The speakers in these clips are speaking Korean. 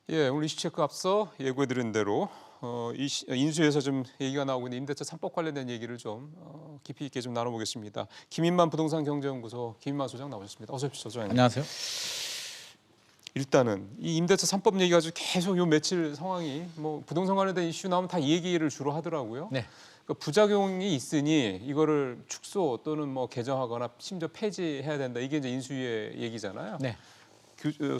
예, 오늘 이슈체크 앞서 예고해드린 대로 인수위에서 좀 얘기가 나오고 있는 임대차 3법 관련된 얘기를 좀 깊이 있게 좀 나눠보겠습니다. 김인만 부동산 경제연구소 김인만 소장 나오셨습니다. 어서 오십시오, 소장님. 안녕하세요. 일단은 이 임대차 3법 얘기 가지고 계속 요 며칠 상황이 뭐 부동산 관련된 이슈 나오면 다 이 얘기를 주로 하더라고요. 네. 그러니까 부작용이 있으니 이거를 축소 또는 뭐 개정하거나 심지어 폐지해야 된다. 이게 이제 인수위의 얘기잖아요. 네.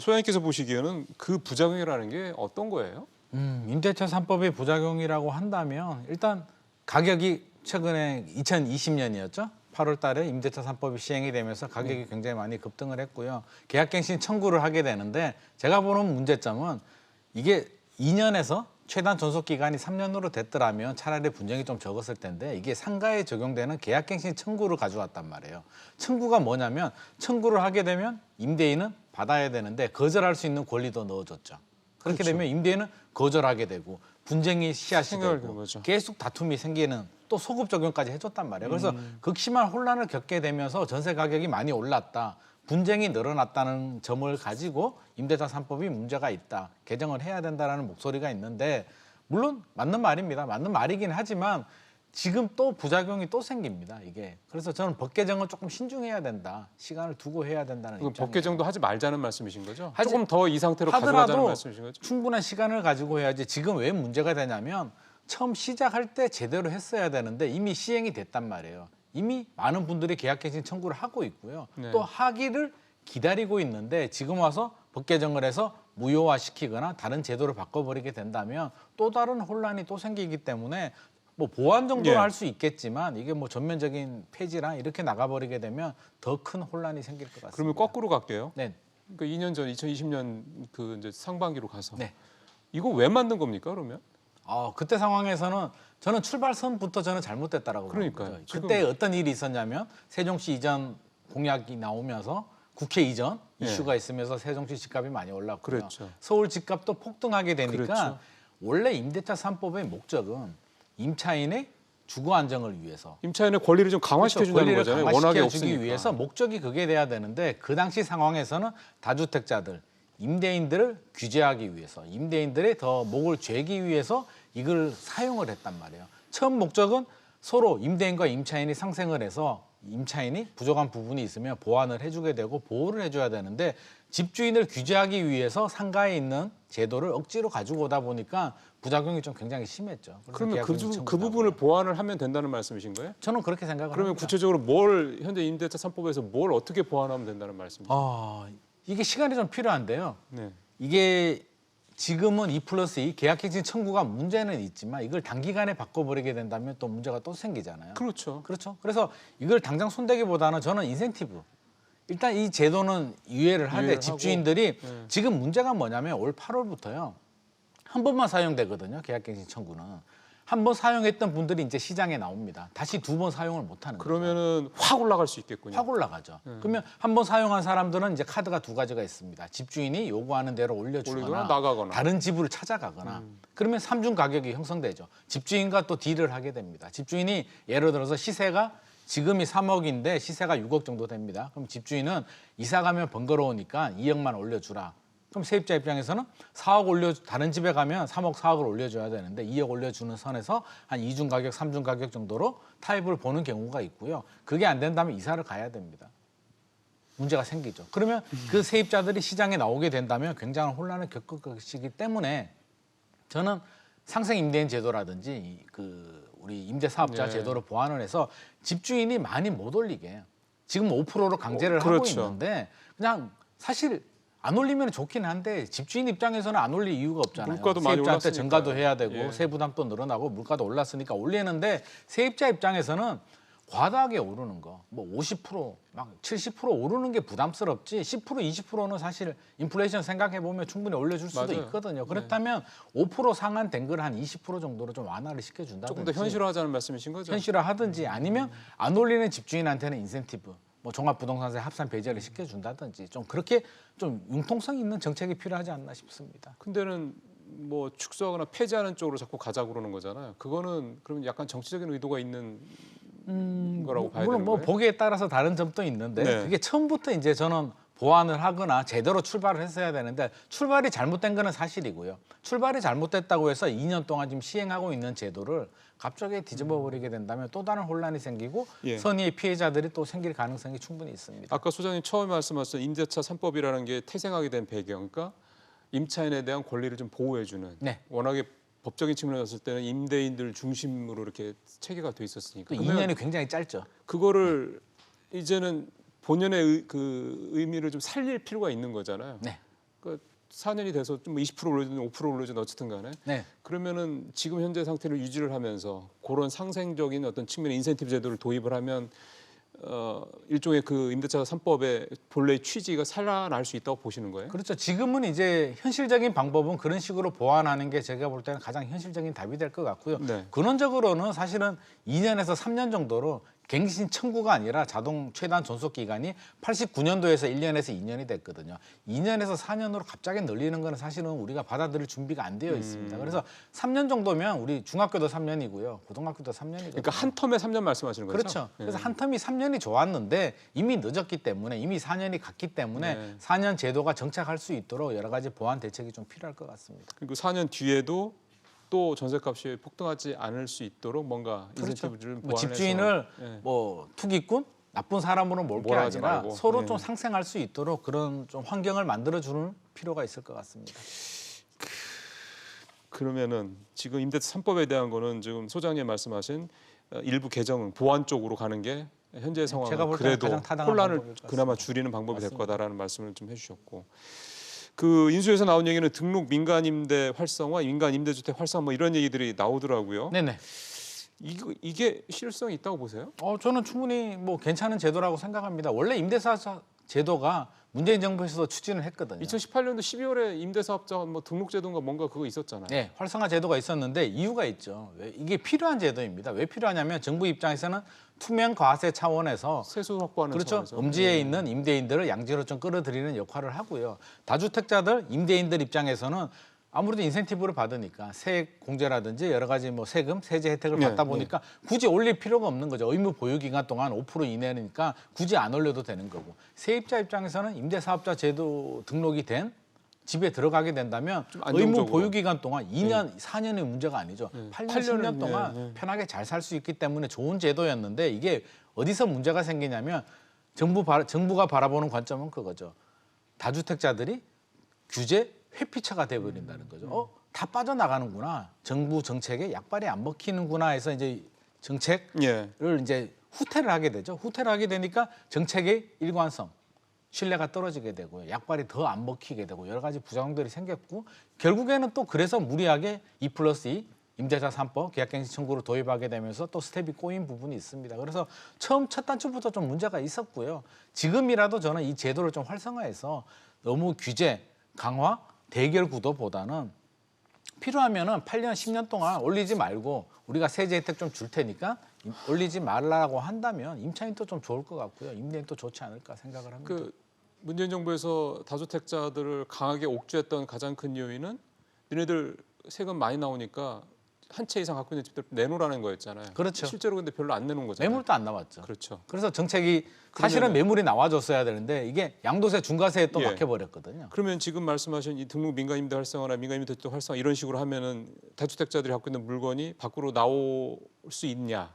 소장님께서 보시기에는 그 부작용이라는 게 어떤 거예요? 임대차 3법의 부작용이라고 한다면 일단 가격이 최근에 2020년이었죠. 8월 달에 임대차 3법이 시행이 되면서 가격이 굉장히 많이 급등을 했고요. 계약갱신 청구를 하게 되는데 제가 보는 문제점은 이게 2년에서 최단 존속 기간이 3년으로 됐더라면 차라리 분쟁이 좀 적었을 텐데 이게 상가에 적용되는 계약갱신 청구를 가져왔단 말이에요. 청구가 뭐냐면 청구를 하게 되면 임대인은 받아야 되는데 거절할 수 있는 권리도 넣어줬죠. 그렇게 그렇죠. 되면 임대인은 거절하게 되고 분쟁이 씨앗이 생각을 되고 거죠. 계속 다툼이 생기는 또 소급 적용까지 해줬단 말이에요. 그래서 극심한 혼란을 겪게 되면서 전세 가격이 많이 올랐다. 분쟁이 늘어났다는 점을 가지고 임대차 3법이 문제가 있다. 개정을 해야 된다는 목소리가 있는데 물론 맞는 말입니다. 맞는 말이긴 하지만 지금 또 부작용이 또 생깁니다. 이게. 그래서 저는 법 개정은 조금 신중해야 된다. 시간을 두고 해야 된다는 그럼 입장이에요. 법 개정도 하지 말자는 말씀이신 거죠? 하지- 조금 더 이 상태로 가져가자는 하더라도 말씀이신 거죠? 충분한 시간을 가지고 해야지. 지금 왜 문제가 되냐면 처음 시작할 때 제대로 했어야 되는데 이미 시행이 됐단 말이에요. 이미 많은 분들이 계약갱신 청구를 하고 있고요. 네. 또 하기를 기다리고 있는데 지금 와서 법 개정을 해서 무효화시키거나 다른 제도를 바꿔버리게 된다면 또 다른 혼란이 또 생기기 때문에 뭐 보완 정도는 예. 할 수 있겠지만 이게 뭐 전면적인 폐지나 이렇게 나가버리게 되면 더 큰 혼란이 생길 것 같습니다. 그러면 거꾸로 갈게요. 네. 그러니까 2년 전 2020년 그 이제 상반기로 가서 네. 이거 왜 만든 겁니까? 그러면? 그때 상황에서는 저는 출발선부터 저는 잘못됐다라고 보는 그러니까요. 거죠. 지금- 그때 어떤 일이 있었냐면 세종시 이전 공약이 나오면서 국회 이전 예. 이슈가 있으면서 세종시 집값이 많이 올랐고요. 그랬죠. 서울 집값도 폭등하게 되니까 그랬죠. 원래 임대차 3법의 목적은 임차인의 주거 안정을 위해서 임차인의 권리를 좀 강화시켜 준다는 권리를 거잖아요. 워낙에 강화시켜주기 없으니까. 위해서 목적이 그게 돼야 되는데 그 당시 상황에서는 다주택자들, 임대인들을 규제하기 위해서 임대인들의 더 목을 죄기 위해서 이걸 사용을 했단 말이에요. 처음 목적은 서로 임대인과 임차인이 상생을 해서 임차인이 부족한 부분이 있으면 보완을 해주게 되고 보호를 해줘야 되는데 집주인을 규제하기 위해서 상가에 있는 제도를 억지로 가지고 오다 보니까 부작용이 좀 굉장히 심했죠. 그래서 그러면 계약갱신 그 청구도 부분을 하고요. 보완을 하면 된다는 말씀이신 거예요? 저는 그렇게 생각을 그러면 합니다. 구체적으로 뭘 현재 임대차 3법에서 뭘 어떻게 보완하면 된다는 말씀이세요? 이게 시간이 좀 필요한데요. 네. 이게 지금은 2+2 계약갱신 청구가 문제는 있지만 이걸 단기간에 바꿔버리게 된다면 또 문제가 또 생기잖아요. 그렇죠. 그렇죠. 그래서 이걸 당장 손대기보다는 저는 인센티브. 일단 이 제도는 유예를 하되 유예를 집주인들이 네. 지금 문제가 뭐냐면 올 8월부터요. 한 번만 사용되거든요. 계약갱신 청구는. 한 번 사용했던 분들이 이제 시장에 나옵니다. 다시 두 번 사용을 못 하는 거죠. 그러면은 확 올라갈 수 있겠군요. 확 올라가죠. 그러면 한 번 사용한 사람들은 이제 카드가 두 가지가 있습니다. 집주인이 요구하는 대로 올리거나 올려주거나 나가거나. 다른 집을 찾아가거나 그러면 삼중 가격이 형성되죠. 집주인과 또 딜을 하게 됩니다. 집주인이 예를 들어서 시세가 지금이 3억인데 시세가 6억 정도 됩니다. 그럼 집주인은 이사 가면 번거로우니까 2억만 올려주라. 그럼 세입자 입장에서는 4억 다른 집에 가면 3억, 4억을 올려줘야 되는데 2억 올려주는 선에서 한 이중 가격, 삼중 가격 정도로 타입을 보는 경우가 있고요. 그게 안 된다면 이사를 가야 됩니다. 문제가 생기죠. 그러면 그 세입자들이 시장에 나오게 된다면 굉장한 혼란을 겪을 것이기 때문에 저는 상생 임대인 제도라든지 우리 임대사업자 네. 제도를 보완을 해서 집주인이 많이 못 올리게 지금 5%로 강제를 하고 그렇죠. 있는데 그냥 사실 안 올리면 좋긴 한데 집주인 입장에서는 안 올릴 이유가 없잖아요. 물가도 많이 세입자한테 올랐으니까요. 전가도 해야 되고 예. 세부담도 늘어나고 물가도 올랐으니까 올리는데 세입자 입장에서는 과다하게 오르는 거, 뭐 50%, 막 70% 오르는 게 부담스럽지 10%, 20%는 사실 인플레이션 생각해 보면 충분히 올려줄 수도 맞아요. 있거든요. 그렇다면 5% 상한된 걸 한 20% 정도로 좀 완화를 시켜준다든지 조금 더 현실화하자는 말씀이신 거죠? 현실화하든지 아니면 안 올리는 집주인한테는 인센티브, 뭐 종합부동산세 합산 배제를 시켜준다든지 좀 그렇게 좀 융통성 있는 정책이 필요하지 않나 싶습니다. 근데는 뭐 축소하거나 폐지하는 쪽으로 자꾸 가자고 그러는 거잖아요. 그거는 그러면 약간 정치적인 의도가 있는 거라고 봐야 물론 되는 뭐 거예요? 보기에 따라서 다른 점도 있는데 네. 그게 처음부터 이제 저는 보완을 하거나 제대로 출발을 했어야 되는데 출발이 잘못된 거는 사실이고요. 출발이 잘못됐다고 해서 2년 동안 지금 시행하고 있는 제도를 갑자기 뒤집어 버리게 된다면 또 다른 혼란이 생기고 예. 선의의 피해자들이 또 생길 가능성이 충분히 있습니다. 아까 소장님 처음에 말씀하신 임대차 3법이라는 게 태생하게 된 배경, 그러니까 임차인에 대한 권리를 좀 보호해주는. 네. 워낙에 법적인 측면에서 봤을 때는 임대인들 중심으로 이렇게 체계가 돼 있었으니까. 또 2년이 굉장히 짧죠. 그거를 이제는 본연의 그 의미를 좀 살릴 필요가 있는 거잖아요. 네. 그러니까 4년이 돼서 좀 20% 올려주든 5% 올려주든 어쨌든 간에 네. 그러면은 지금 현재 상태를 유지를 하면서 그런 상생적인 어떤 측면의 인센티브 제도를 도입을 하면 일종의 그 임대차 3법의 본래의 취지가 살아날 수 있다고 보시는 거예요? 그렇죠. 지금은 이제 현실적인 방법은 그런 식으로 보완하는 게 제가 볼 때는 가장 현실적인 답이 될 것 같고요. 네. 근원적으로는 사실은 2년에서 3년 정도로 갱신 청구가 아니라 자동 최단 존속 기간이 89년도에서 1년에서 2년이 됐거든요. 2년에서 4년으로 갑자기 늘리는 거는 사실은 우리가 받아들일 준비가 안 되어 있습니다. 그래서 3년 정도면 우리 중학교도 3년이고요. 고등학교도 3년이거든요. 그러니까 한 텀에 3년 말씀하시는 거죠? 그렇죠. 그래서 한 텀이 3년이 좋았는데 이미 늦었기 때문에 이미 4년이 갔기 때문에 네. 4년 제도가 정착할 수 있도록 여러 가지 보완 대책이 좀 필요할 것 같습니다. 그리고 4년 뒤에도 또 전셋값이 폭등하지 않을 수 있도록 뭔가 그렇죠. 인센티브를 뭐 보완해서 집주인을 예. 뭐 투기꾼, 나쁜 사람으로 몰 게 뭐라 하지 아니라 말고. 서로 예. 좀 상생할 수 있도록 그런 좀 환경을 만들어주는 필요가 있을 것 같습니다. 그러면은 지금 임대차 3법에 대한 거는 지금 소장님 말씀하신 일부 개정은 보완 쪽으로 가는 게 현재 제가 상황은 볼 때는 그래도 가장 타당한 혼란을 방법일 것 그나마 같습니다. 줄이는 방법이 될 맞습니다. 거다라는 말씀을 좀 해주셨고 그 인수에서 나온 얘기는 등록 민간 임대 활성화, 민간 임대주택 활성화 뭐 이런 얘기들이 나오더라고요. 네네. 이게 실효성이 있다고 보세요? 저는 충분히 뭐 괜찮은 제도라고 생각합니다. 원래 임대사 제도가 문재인 정부에서도 추진을 했거든요. 2018년도 12월에 임대사업자 뭐 등록제도인가 뭔가 그거 있었잖아요. 네, 활성화 제도가 있었는데 이유가 있죠. 이게 필요한 제도입니다. 왜 필요하냐면 정부 입장에서는 투명 과세 차원에서 세수 확보하는 그렇죠. 차원에서. 음지에 있는 임대인들을 양지로 좀 끌어들이는 역할을 하고요. 다주택자들, 임대인들 입장에서는 아무래도 인센티브를 받으니까 세액 공제라든지 여러 가지 뭐 세금, 세제 혜택을 네, 받다 보니까 굳이 올릴 필요가 없는 거죠. 의무 보유 기간 동안 5% 이내니까 굳이 안 올려도 되는 거고. 세입자 입장에서는 임대사업자 제도 등록이 된 집에 들어가게 된다면 좀 의무 안정적으로. 보유 기간 동안 2년, 4년의 문제가 아니죠. 8년, 10년 동안 네. 편하게 잘 살 수 있기 때문에 좋은 제도였는데 이게 어디서 문제가 생기냐면 정부가 바라보는 관점은 그거죠. 다주택자들이 규제 회피처가 돼버린다는 거죠. 다 빠져나가는구나. 정부 정책에 약발이 안 먹히는구나 해서 이제 정책을 예. 이제 후퇴를 하게 되죠. 후퇴를 하게 되니까 정책의 일관성, 신뢰가 떨어지게 되고요. 약발이 더 안 먹히게 되고 여러 가지 부작용들이 생겼고 결국에는 또 그래서 무리하게 2+2 임대차 3법 계약갱신 청구를 도입하게 되면서 또 스텝이 꼬인 부분이 있습니다. 그래서 처음 첫 단추부터 좀 문제가 있었고요. 지금이라도 저는 이 제도를 좀 활성화해서 너무 규제 강화 대결 구도보다는 필요하면은 8년, 10년 동안 올리지 말고 우리가 세제 혜택 좀 줄 테니까 올리지 말라고 한다면 임차인도 좀 좋을 것 같고요. 임대인도 좋지 않을까 생각을 합니다. 그 문재인 정부에서 다주택자들을 강하게 옥죄했던 가장 큰 요인은 너네들 세금 많이 나오니까 한 채 이상 갖고 있는 집들 내놓으라는 거였잖아요. 그렇죠. 실제로 근데 별로 안 내놓은 거잖아요. 매물도 안 나왔죠. 그렇죠. 그래서 정책이 사실은 그러면은- 매물이 나와줬어야 되는데 이게 양도세 중과세에 또 예. 막혀버렸거든요. 그러면 지금 말씀하신 이 등록 민간임대 활성화나 민간임대 활성화 이런 식으로 하면은 다주택자들이 갖고 있는 물건이 밖으로 나올 수 있냐?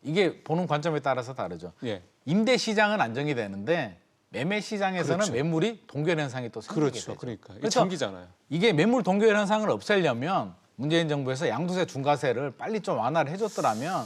이게 보는 관점에 따라서 다르죠. 예. 임대 시장은 안정이 되는데 매매 시장에서는 그렇죠. 매물이 동결 현상이 또 생기게 그렇죠. 되죠. 그러니까 이게 그래서 장기잖아요. 이게 매물 동결 현상을 없애려면 문재인 정부에서 양도세 중과세를 빨리 좀 완화를 해줬더라면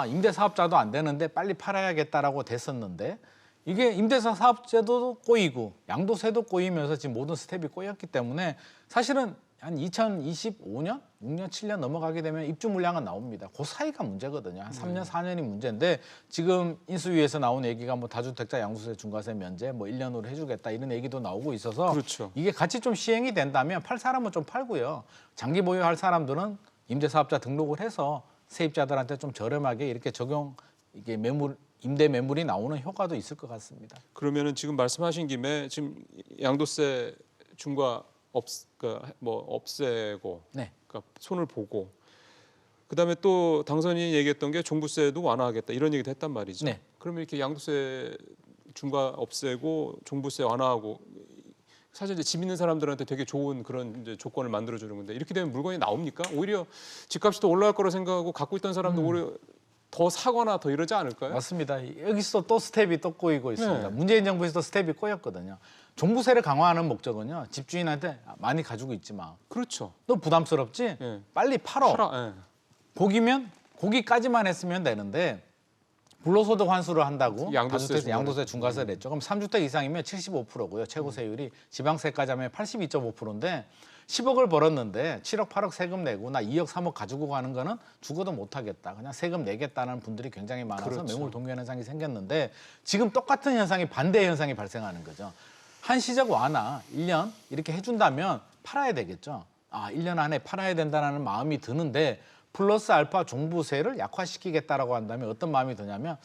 임대 사업자도 안 되는데 빨리 팔아야겠다라고 됐었는데 이게 임대차 사업제도도 꼬이고 양도세도 꼬이면서 지금 모든 스텝이 꼬였기 때문에 사실은 한 2025년, 6년, 7년 넘어가게 되면 입주 물량은 나옵니다. 그 사이가 문제거든요. 한 3년, 4년이 문제인데 지금 인수위에서 나온 얘기가 뭐 다주택자 양도세 중과세 면제 뭐 1년으로 해주겠다 이런 얘기도 나오고 있어서 그렇죠. 이게 같이 좀 시행이 된다면 팔 사람은 좀 팔고요. 장기 보유할 사람들은 임대사업자 등록을 해서 세입자들한테 좀 저렴하게 이렇게 이게 임대 매물이 나오는 효과도 있을 것 같습니다. 그러면은 지금 말씀하신 김에 지금 양도세 중과 없애고 네. 그러니까 손을 보고 그다음에 또 당선인이 얘기했던 게 종부세도 완화하겠다 이런 얘기도 했단 말이죠. 네. 그러면 이렇게 양도세 중과 없애고 종부세 완화하고 사실 이제 집 있는 사람들한테 되게 좋은 그런 이제 조건을 만들어 주는 건데 이렇게 되면 물건이 나옵니까? 오히려 집값이 더 올라갈 거라 생각하고 갖고 있던 사람도 오히려 더 사거나 더 이러지 않을까요? 맞습니다. 여기서 또 스텝이 또 꼬이고 있습니다. 네. 문재인 정부에서도 스텝이 꼬였거든요. 종부세를 강화하는 목적은요. 집주인한테 많이 가지고 있지 마. 그렇죠. 너 부담스럽지? 예. 빨리 팔어. 팔아. 예. 고기면 고기까지만 했으면 되는데 불로소득 환수를 한다고 양도세 다주택 양도세 중과세를 했죠. 그럼 3주택 이상이면 75%고요. 최고 세율이 지방세까지 하면 82.5%인데 10억을 벌었는데 7억 8억 세금 내고 나 2억 3억 가지고 가는 거는 죽어도 못 하겠다. 그냥 세금 내겠다는 분들이 굉장히 많아서 그렇죠. 매물 동결 현상이 생겼는데 지금 똑같은 현상이 반대 현상이 발생하는 거죠. 한시적 완화 1년 이렇게 해준다면 팔아야 되겠죠. 1년 안에 팔아야 된다는 마음이 드는데 플러스 알파 종부세를 약화시키겠다라고 한다면 어떤 마음이 드냐면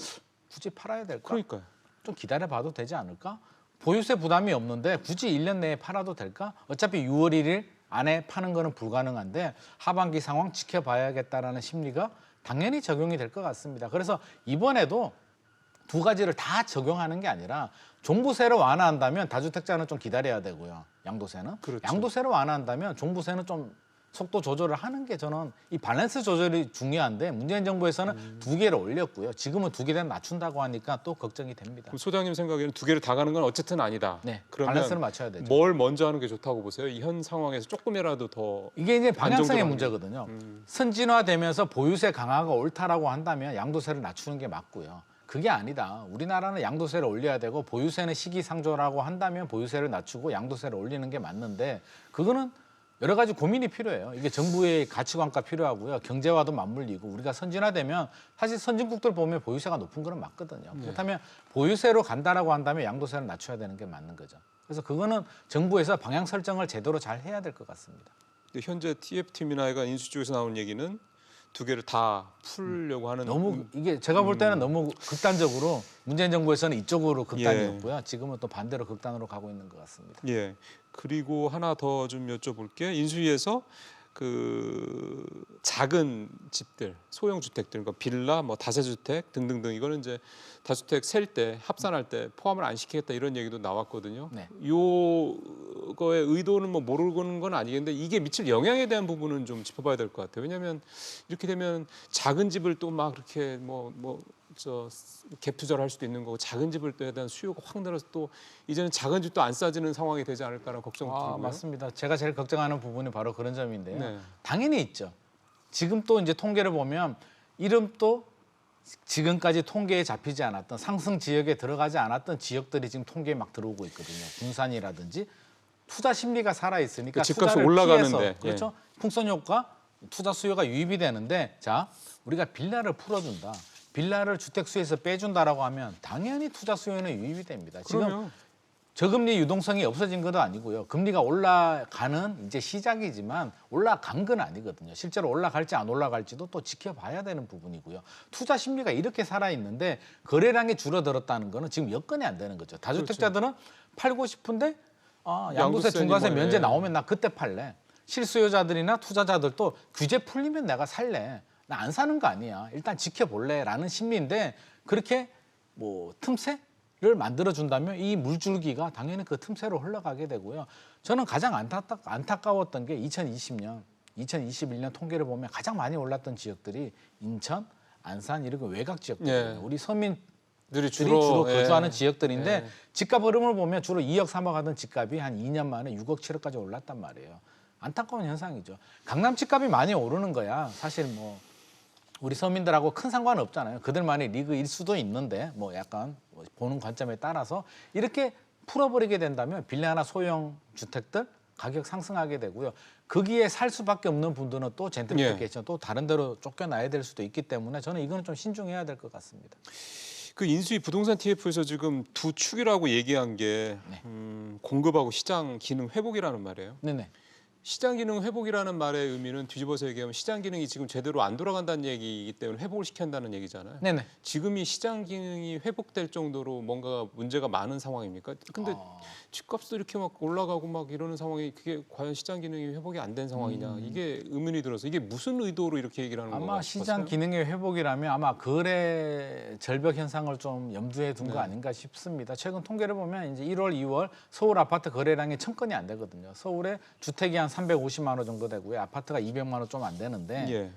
굳이 팔아야 될까? 그러니까요. 좀 기다려봐도 되지 않을까? 보유세 부담이 없는데 굳이 1년 내에 팔아도 될까? 어차피 6월 1일 안에 파는 거는 불가능한데 하반기 상황 지켜봐야겠다라는 심리가 당연히 적용이 될 것 같습니다. 그래서 이번에도 두 가지를 다 적용하는 게 아니라 종부세를 완화한다면 다주택자는 좀 기다려야 되고요. 양도세는. 그렇죠. 양도세를 완화한다면 종부세는 좀 속도 조절을 하는 게 저는 이 밸런스 조절이 중요한데 문재인 정부에서는 두 개를 올렸고요. 지금은 두 개를 낮춘다고 하니까 또 걱정이 됩니다. 그럼 소장님 생각에는 두 개를 다 가는 건 어쨌든 아니다. 네, 그러면 밸런스를 맞춰야 되죠. 뭘 먼저 하는 게 좋다고 보세요? 이 현 상황에서 조금이라도 더 이게 이제 방향성의 안정적으로 문제거든요. 선진화되면서 보유세 강화가 옳다라고 한다면 양도세를 낮추는 게 맞고요. 그게 아니다. 우리나라는 양도세를 올려야 되고 보유세는 시기상조라고 한다면 보유세를 낮추고 양도세를 올리는 게 맞는데 그거는 여러 가지 고민이 필요해요. 이게 정부의 가치관과 필요하고요. 경제와도 맞물리고 우리가 선진화되면 사실 선진국들 보면 보유세가 높은 거는 맞거든요. 그렇다면 보유세로 간다라고 한다면 양도세를 낮춰야 되는 게 맞는 거죠. 그래서 그거는 정부에서 방향 설정을 제대로 잘 해야 될 것 같습니다. 근데 현재 TF팀이나 인수 쪽에서 나온 얘기는 두 개를 다 풀려고 하는 너무 이게 제가 볼 때는 너무 극단적으로 문재인 정부에서는 이쪽으로 극단이었고요. 지금은 또 반대로 극단으로 가고 있는 것 같습니다. 예. 그리고 하나 더 좀 여쭤볼게. 인수위에서 그 작은 집들, 소형 주택들, 그러니까 빌라, 뭐 다세주택 등등등 이거는 이제 다주택 셀 때 합산할 때 포함을 안 시키겠다 이런 얘기도 나왔거든요. 네. 요거의 의도는 뭐 모르는 건 아니겠는데 이게 미칠 영향에 대한 부분은 좀 짚어봐야 될 것 같아요. 왜냐하면 이렇게 되면 작은 집을 또 막 이렇게 갭 투자를 할 수도 있는 거고 작은 집을 또에 대한 수요가 확 늘어서 또 이제는 작은 집도 안 싸지는 상황이 되지 않을까라는 걱정이 들고요. 맞습니다. 제가 제일 걱정하는 부분이 바로 그런 점인데요. 네. 당연히 있죠. 지금 또 이제 통계를 보면 이름도 지금까지 통계에 잡히지 않았던 상승 지역에 들어가지 않았던 지역들이 지금 통계에 막 들어오고 있거든요. 군산이라든지 투자 심리가 살아 있으니까 집값이 투자를 올라가는데, 피해서, 그렇죠. 풍선 효과, 투자 수요가 유입이 되는데 자 우리가 빌라를 풀어준다. 빌라를 주택 수요에서 빼준다라고 하면 당연히 투자 수요는 유입이 됩니다. 지금 그럼요. 저금리 유동성이 없어진 것도 아니고요. 금리가 올라가는 이제 시작이지만 올라간 건 아니거든요. 실제로 올라갈지 안 올라갈지도 또 지켜봐야 되는 부분이고요. 투자 심리가 이렇게 살아있는데 거래량이 줄어들었다는 거는 지금 여건이 안 되는 거죠. 다주택자들은 팔고 싶은데 양도세 양도세니 중과세 뭐, 면제 예. 나오면 나 그때 팔래. 실수요자들이나 투자자들도 규제 풀리면 내가 살래. 나 안 사는 거 아니야. 일단 지켜볼래라는 심리인데 그렇게 뭐 틈새를 만들어준다면 이 물줄기가 당연히 그 틈새로 흘러가게 되고요. 저는 가장 안타까웠던 게 2020년, 2021년 통계를 보면 가장 많이 올랐던 지역들이 인천, 안산 이런 외곽 지역들이에요. 예. 우리 서민 들이 주로 거주하는 예. 지역들인데 예. 집값 흐름을 보면 주로 2억 3억 하던 집값이 한 2년 만에 6억 7억까지 올랐단 말이에요. 안타까운 현상이죠. 강남 집값이 많이 오르는 거야. 사실 뭐 우리 서민들하고 큰 상관은 없잖아요. 그들만의 리그일 수도 있는데 뭐 약간 보는 관점에 따라서 이렇게 풀어버리게 된다면 빌라나 소형 주택들 가격 상승하게 되고요. 거기에 살 수밖에 없는 분들은 또 젠트리피케이션 또 다른 데로 쫓겨나야 될 수도 있기 때문에 저는 이거는 좀 신중해야 될 것 같습니다. 그 인수위 부동산 TF에서 지금 두 축이라고 얘기한 게 네. 공급하고 시장 기능 회복이라는 말이에요. 네네. 시장 기능 회복이라는 말의 의미는 뒤집어서 얘기하면 시장 기능이 지금 제대로 안 돌아간다는 얘기이기 때문에 회복을 시켜야 한다는 얘기잖아요. 네네. 지금이 시장 기능이 회복될 정도로 뭔가 문제가 많은 상황입니까? 근데 집값도 이렇게 막 올라가고 막 이러는 상황이 그게 과연 시장 기능이 회복이 안 된 상황이냐 이게 의문이 들어서 이게 무슨 의도로 이렇게 얘기를 하는 건가 아마 시장 싶었어요. 기능의 회복이라면 아마 거래 절벽 현상을 좀 염두에 둔 거 아닌가 싶습니다. 최근 통계를 보면 이제 1월, 2월 서울 아파트 거래량이 1,000건이 안 되거든요. 서울에 주택이 한 350만 원 정도 되고요. 아파트가 200만 원 좀 안 되는데 예.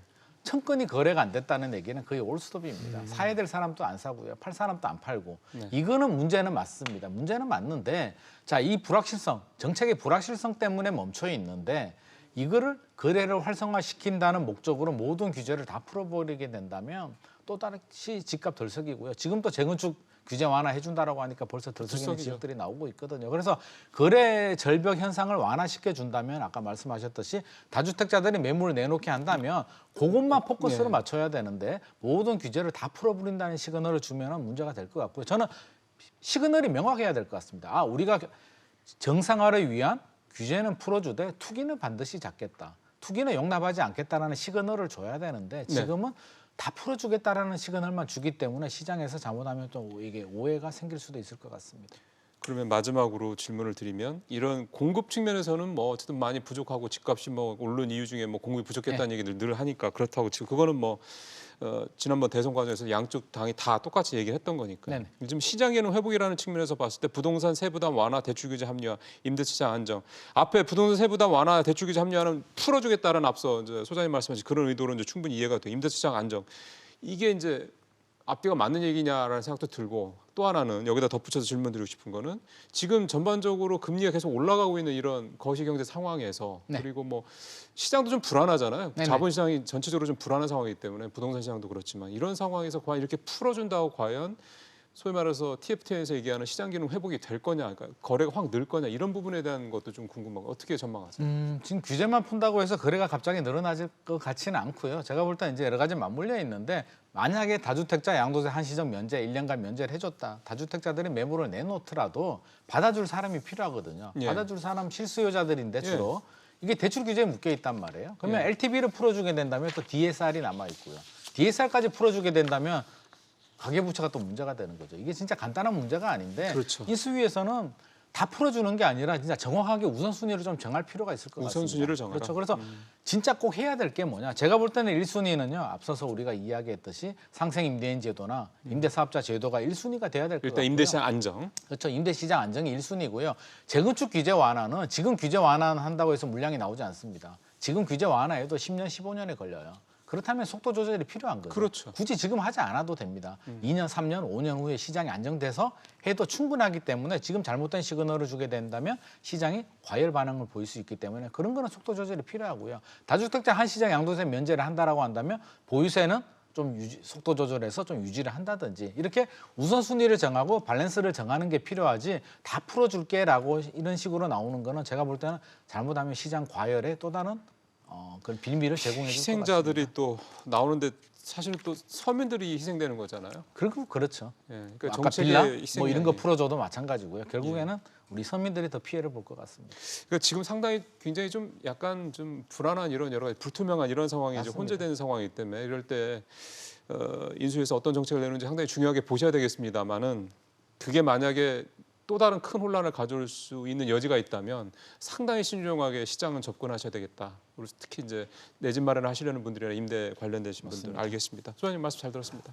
1,000건이 거래가 안 됐다는 얘기는 거의 올스톱입니다. 사야 될 사람도 안 사고요. 팔 사람도 안 팔고. 네. 이거는 문제는 맞습니다. 문제는 맞는데 자, 이 불확실성, 정책의 불확실성 때문에 멈춰 있는데 이거를 거래를 활성화시킨다는 목적으로 모든 규제를 다 풀어버리게 된다면 또 다시 집값 덜썩이고요. 지금 또 재건축 규제 완화해 준다라고 하니까 벌써 덜썩이는 들썩이죠. 지역들이 나오고 있거든요. 그래서 거래 절벽 현상을 완화시켜 준다면 아까 말씀하셨듯이 다주택자들이 매물을 내놓게 한다면 그것만 포커스로 예. 맞춰야 되는데 모든 규제를 다 풀어버린다는 시그널을 주면 문제가 될 것 같고요. 저는 시그널이 명확해야 될 것 같습니다. 아, 우리가 정상화를 위한 규제는 풀어주되 투기는 반드시 잡겠다. 투기는 용납하지 않겠다라는 시그널을 줘야 되는데 지금은 다 풀어주겠다라는 시그널만 주기 때문에 시장에서 잘못하면 또 이게 오해가 생길 수도 있을 것 같습니다. 그러면 마지막으로 질문을 드리면 이런 공급 측면에서는 뭐 어쨌든 많이 부족하고 집값이 뭐 오른 이유 중에 뭐 공급이 부족했다는 얘기를 늘 하니까 그렇다고 지금 그거는 뭐 지난번 대선 과정에서 양쪽 당이 다 똑같이 얘기를 했던 거니까. 네네. 지금 시장에는 회복이라는 측면에서 봤을 때 부동산 세부담 완화, 대출 규제 합리화, 임대차 시장 안정. 앞에 부동산 세부담 완화, 대출 규제 합리화는 풀어주겠다는 앞서 이제 소장님 말씀하신 그런 의도로 이제 충분히 이해가 돼. 임대차 시장 안정. 이게 이제 앞뒤가 맞는 얘기냐라는 생각도 들고 또 하나는 여기다 덧붙여서 질문드리고 싶은 거는 지금 전반적으로 금리가 계속 올라가고 있는 이런 거시경제 상황에서 네. 그리고 뭐 시장도 좀 불안하잖아요. 네네. 자본시장이 전체적으로 좀 불안한 상황이기 때문에 부동산 시장도 그렇지만 이런 상황에서 과연 이렇게 풀어준다고 과연 소위 말해서 TFT에서 얘기하는 시장 기능 회복이 될 거냐, 그러니까 거래가 확 늘 거냐 이런 부분에 대한 것도 좀 궁금하고 어떻게 전망하세요? 지금 규제만 푼다고 해서 거래가 갑자기 늘어나질 것 같지는 않고요. 제가 볼 때 이제 여러 가지 맞물려 있는데 만약에 다주택자 양도세 한시적 면제 1년간 면제를 해줬다. 다주택자들이 매물을 내놓더라도 받아줄 사람이 필요하거든요. 예. 받아줄 사람 실수요자들인데 주로 이게 대출 규제에 묶여 있단 말이에요. 그러면 예. LTV를 풀어주게 된다면 또 DSR이 남아 있고요. DSR까지 풀어주게 된다면 가계부채가 또 문제가 되는 거죠. 이게 진짜 간단한 문제가 아닌데 그렇죠. 인수위에서는 다 풀어주는 게 아니라 진짜 정확하게 우선순위를 좀 정할 필요가 있을 것 같습니다. 우선순위를 정하라. 그렇죠. 그래서 진짜 꼭 해야 될 게 뭐냐. 제가 볼 때는 1순위는요. 앞서서 우리가 이야기했듯이 상생임대인 제도나 임대사업자 제도가 1순위가 돼야 될 것 같고요. 일단 임대시장 안정. 그렇죠. 임대시장 안정이 1순위고요. 재건축 규제 완화는 지금 규제 완화한다고 해서 물량이 나오지 않습니다. 지금 규제 완화해도 10년, 15년에 걸려요. 그렇다면 속도 조절이 필요한 거죠. 그렇죠. 굳이 지금 하지 않아도 됩니다. 2년, 3년, 5년 후에 시장이 안정돼서 해도 충분하기 때문에 지금 잘못된 시그널을 주게 된다면 시장이 과열 반응을 보일 수 있기 때문에 그런 거는 속도 조절이 필요하고요. 다주택자 한시적 양도세 면제를 한다라고 한다면 보유세는 좀 속도 조절해서 좀 유지를 한다든지 이렇게 우선순위를 정하고 밸런스를 정하는 게 필요하지 다 풀어줄게라고 이런 식으로 나오는 거는 제가 볼 때는 잘못하면 시장 과열에 또 다른 그런 빌미를 제공해 줄 것 같습니다. 희생자들이 또 나오는데 사실은 또 서민들이 희생되는 거잖아요. 그렇죠. 예, 그러니까 아까 정책의 빌라 희생이 뭐 이런 거 아니에요. 풀어줘도 마찬가지고요. 결국에는 우리 서민들이 더 피해를 볼 것 같습니다. 그러니까 지금 상당히 굉장히 좀 약간 좀 불안한 이런 여러 가지 불투명한 이런 상황이 이제 맞습니다. 혼재되는 상황이기 때문에 이럴 때 인수위에서 어떤 정책을 내는지 상당히 중요하게 보셔야 되겠습니다만은 그게 만약에 또 다른 큰 혼란을 가져올 수 있는 여지가 있다면 상당히 신중하게 시장은 접근하셔야 되겠다. 그리고 특히 이제 내 집 마련을 하시려는 분들이나 임대 관련되신 분들 알겠습니다. 소장님 말씀 잘 들었습니다.